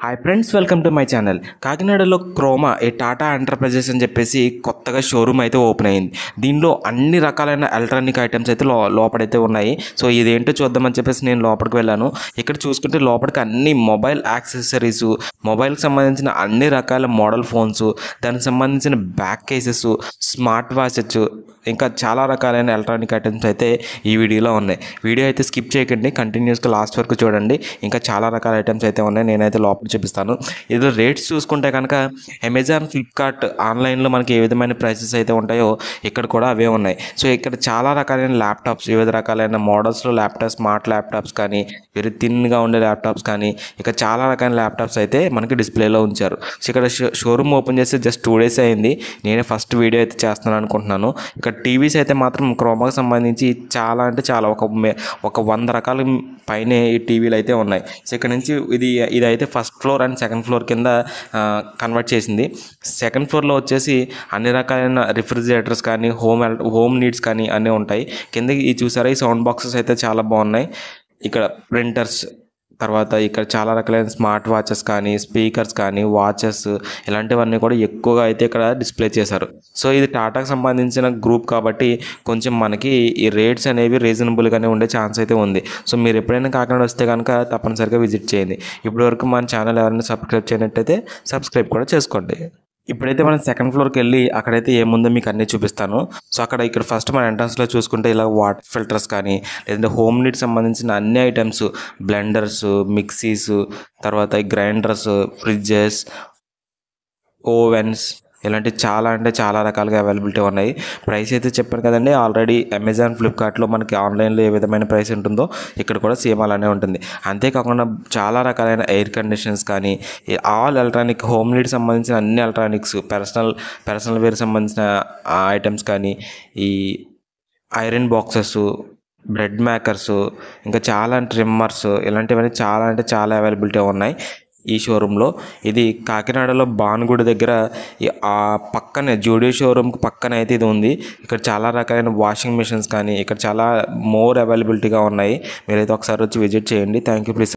Hi friends, welcome to my channel. కాకినాడలో Croma ఏ Tata enterprises అని చెప్పేసి కొత్తగా షోరూమ్ అయితే ఓపెన్ అయింది. దీనిలో అన్ని రకాలైన ఎలక్ట్రానిక్ ఐటమ్స్ అయితే లోపలైతే ఉన్నాయి. సో ఇదేంటో చూద్దామని చెప్పేసి నేను లోపలికి వెళ్ళాను. ఇక్కడ చూసుకుంటే లోపలికి అన్ని మొబైల్ యాక్సెసరీస్, మొబైల్కి సంబంధించిన అన్ని రకాల మోడల్ ఫోన్స్, దానికి సంబంధించిన బ్యాక్ కేసెస్, స్మార్ట్ వాచెస్, ఇంకా చాలా రకాలైన ఎలక్ట్రానిక్ ఐటమ్స్ అయితే ఈ వీడియోలో ఉన్నాయి. వీడియో అయితే స్కిప్ చేయకండి, కంటిన్యూస్గా లాస్ట్ వరకు చూడండి. ఇంకా చాలా రకాల ఐటమ్స్ అయితే ఉన్నాయి. నేనైతే లోపల చూపిస్తాను. ఇందులో రేట్స్ చూసుకుంటే కనుక అమెజాన్, ఫ్లిప్కార్ట్ ఆన్లైన్లో మనకి ఏ విధమైన ప్రైసెస్ అయితే ఉంటాయో ఇక్కడ కూడా అవే ఉన్నాయి. సో ఇక్కడ చాలా రకాలైన ల్యాప్టాప్స్, వివిధ రకాలైన మోడల్స్లో ల్యాప్టాప్స్, స్మార్ట్ ల్యాప్టాప్స్ కానీ, వెరీ థిన్గా ఉండే ల్యాప్టాప్స్ కానీ, ఇక చాలా రకాల ల్యాప్టాప్స్ అయితే మనకి డిస్ప్లేలో ఉంచారు. సో ఇక్కడ షోరూమ్ ఓపెన్ చేసి జస్ట్ 2 days అయింది. నేనే ఫస్ట్ వీడియో అయితే చేస్తున్నాను అనుకుంటున్నాను. ఇక్కడ టీవీస్ అయితే మాత్రం క్రోమాకి సంబంధించి చాలా అంటే చాలా ఒక 100 రకాల పైనే ఈ టీవీలు అయితే ఉన్నాయి. సో ఇక్కడ నుంచి ఇదైతే first floor and second floor కింద కన్వర్ట్ చేసింది. సెకండ్ ఫ్లోర్లో వచ్చేసి అన్ని రకాలైన రిఫ్రిజిరేటర్స్ కానీ, హోమ్ నీడ్స్ కానీ అన్నీ ఉంటాయి. కింద ఈ చూసారా, ఈ సౌండ్ బాక్సెస్ అయితే చాలా బాగున్నాయి. ఇక్కడ ప్రింటర్స్, తర్వాత ఇక్కడ చాలా రకాలైన స్మార్ట్ వాచెస్ కానీ, స్పీకర్స్ కానీ, వాచెస్ ఇలాంటివన్నీ కూడా ఎక్కువగా అయితే ఇక్కడ డిస్ప్లే చేశారు. సో ఇది టాటాకి సంబంధించిన గ్రూప్ కాబట్టి కొంచెం మనకి ఈ రేట్స్ అనేవి రీజనబుల్గానే ఉండే ఛాన్స్ అయితే ఉంది. సో మీరు ఎప్పుడైనా కాకినాడ వస్తే కనుక తప్పనిసరిగా విజిట్ చేయండి. ఇప్పటివరకు మన ఛానల్ ఎవరైనా సబ్స్క్రైబ్ చేయనట్టయితే సబ్స్క్రైబ్ కూడా చేసుకోండి. ఇప్పుడైతే మనం సెకండ్ ఫ్లోర్కి వెళ్ళి అక్కడైతే ఏముందో మీకు అన్నీ చూపిస్తాను. సో ఇక్కడ ఫస్ట్ మన ఎంట్రన్స్లో చూసుకుంటే ఇలా వాటర్ ఫిల్టర్స్ కానీ, లేదంటే హోమ్ నీడ్స్ సంబంధించిన అన్ని ఐటమ్స్, బ్లెండర్స్, మిక్సీస్, తర్వాత గ్రైండర్స్, ఫ్రిడ్జెస్, ఓవెన్స్, ఇలాంటి చాలా అంటే చాలా రకాలుగా అవైలబిలిటీ ఉన్నాయి. ప్రైస్ అయితే చెప్పాను కదండి ఆల్రెడీ. అమెజాన్, ఫ్లిప్కార్ట్లో మనకి ఆన్లైన్లో ఏ విధమైన ప్రైస్ ఉంటుందో ఇక్కడ కూడా సేమ్ అలానే ఉంటుంది. అంతేకాకుండా చాలా రకాలైన ఎయిర్ కండిషనర్స్ కానీ, ఆల్ ఎలక్ట్రానిక్ హోమ్ నీడ్ సంబంధించిన అన్ని ఎలక్ట్రానిక్స్, పర్సనల్ వేర్ సంబంధించిన ఐటమ్స్ కానీ, ఈ ఐరన్ బాక్సెస్, బ్రెడ్ మేకర్స్, ఇంకా చాలా ట్రిమ్మర్స్, ఇలాంటివన్నీ చాలా అంటే చాలా అవైలబిలిటీ ఉన్నాయి ఈ షోరూంలో. ఇది కాకినాడలో భానుగుడి దగ్గర ఆ పక్కనే జూడియో షోరూమ్కి పక్కన అయితే ఇది ఉంది. ఇక్కడ చాలా రకాలైన వాషింగ్ మిషన్స్ కానీ ఇక్కడ చాలా మోర్ అవైలబిలిటీగా ఉన్నాయి. మీరైతే ఒకసారి వచ్చి విజిట్ చేయండి. Thank you. ప్లీజ్